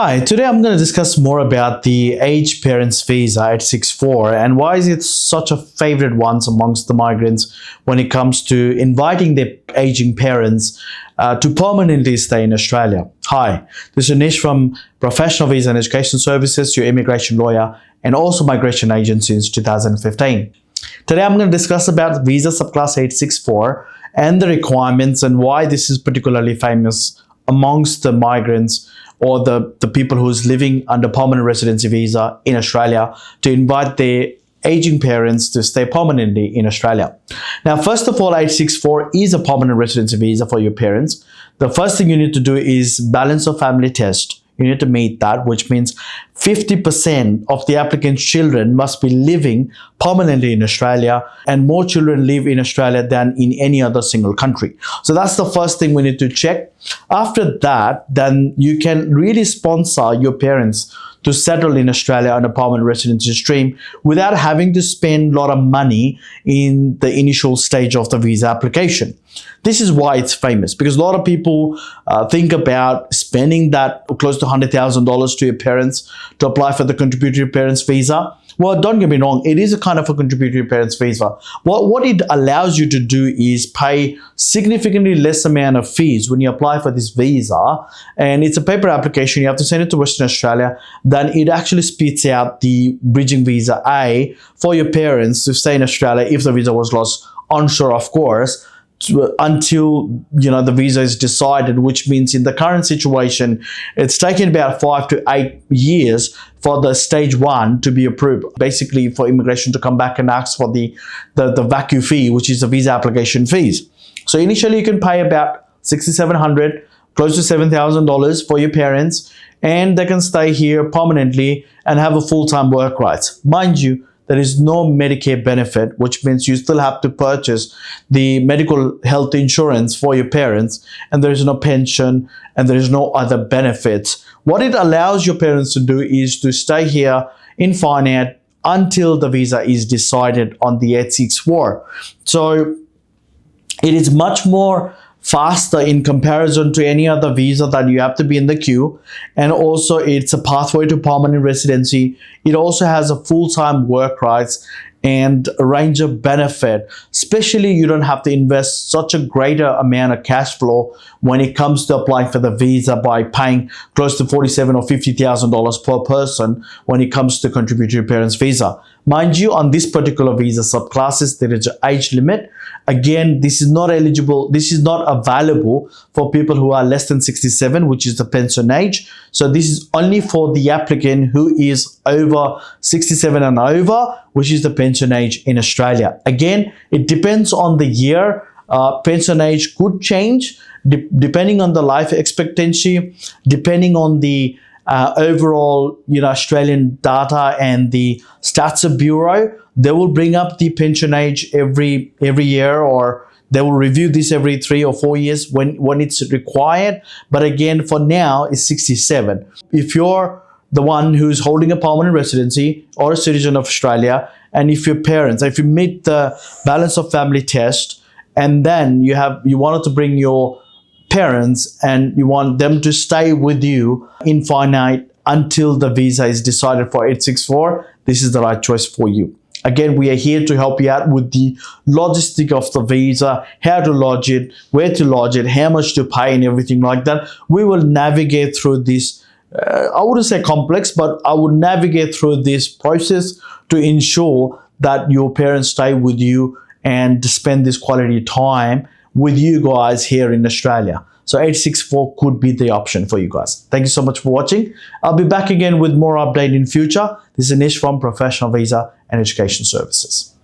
Hi, today I'm going to discuss more about the Aged Parents Visa at 6.4 and why is it such a favorite one amongst the migrants when it comes to inviting their aging parents to permanently stay in Australia. Hi, this is Nish from Professional Visa and Education Services, your immigration lawyer and also migration agent since 2015. Today I'm going to discuss about Visa Subclass 864 and the requirements and why this is particularly famous amongst the migrants or the people who's living under permanent residency visa in Australia to invite their aging parents to stay permanently in Australia. Now, first of all, 864 is a permanent residency visa for your parents. The first thing you need to do is balance of family test. You need to meet that, which means 50% of the applicant's children must be living permanently in Australia, and more children live in Australia than in any other single country. So that's the first thing we need to check. After that, then you can really sponsor your parents to settle in Australia on a permanent residency stream without having to spend a lot of money in the initial stage of the visa application. This is why it's famous, because a lot of people think about spending that close to $100,000 to your parents to apply for the Contributory Parents Visa. Well, don't get me wrong, it is a kind of a Contributory Parents Visa. What it allows you to do is pay significantly less amount of fees when you apply for this visa, and it's a paper application. You have to send it to Western Australia. Then it actually spits out the bridging visa A for your parents to stay in Australia if the visa was lost onshore, of course, until the visa is decided, which means in the current situation it's taken about 5 to 8 years for the stage 1 to be approved, basically for immigration to come back and ask for the vacu fee, which is the visa application fees. So initially you can pay about $6,700, close to $7,000 for your parents, and they can stay here permanently and have a full-time work rights. Mind you, there is no Medicare benefit, which means you still have to purchase the medical health insurance for your parents, and there is no pension and there is no other benefits. What it allows your parents to do is to stay here infinite until the visa is decided on the 864. So it is much more faster in comparison to any other visa that you have to be in the queue, and also it's a pathway to permanent residency. It also has a full-time work rights and a range of benefit. Especially, you don't have to invest such a greater amount of cash flow when it comes to applying for the visa by paying close to $47,000 or $50,000 per person when it comes to Contributory Parents Visa. Mind you, on this particular visa subclasses, there is an age limit. Again, this is not eligible, this is not available for people who are less than 67, which is the pension age. So this is only for the applicant who is over 67 and over, which is the pension age in Australia. Again, it depends on the year. Pension age could change depending on the life expectancy, depending on the overall Australian data and the Stats Bureau. They will bring up the pension age every year, or they will review this every 3 or 4 years when it's required. But again, for now, it's 67. If you're the one who's holding a permanent residency or a citizen of Australia, and if your parents, if you meet the balance of family test, and then you wanted to bring your parents and you want them to stay with you infinite until the visa is decided for 864, this is the right choice for you. Again, we are here to help you out with the logistic of the visa, how to lodge it, where to lodge it, how much to pay and everything like that. We will navigate through this, I wouldn't say complex, but I would navigate through this process to ensure that your parents stay with you and spend this quality time with you guys here in Australia. So 864 could be the option for you guys. Thank you so much for watching. I'll be back again with more update in future. This is Nish from Professional Visa and Education Services.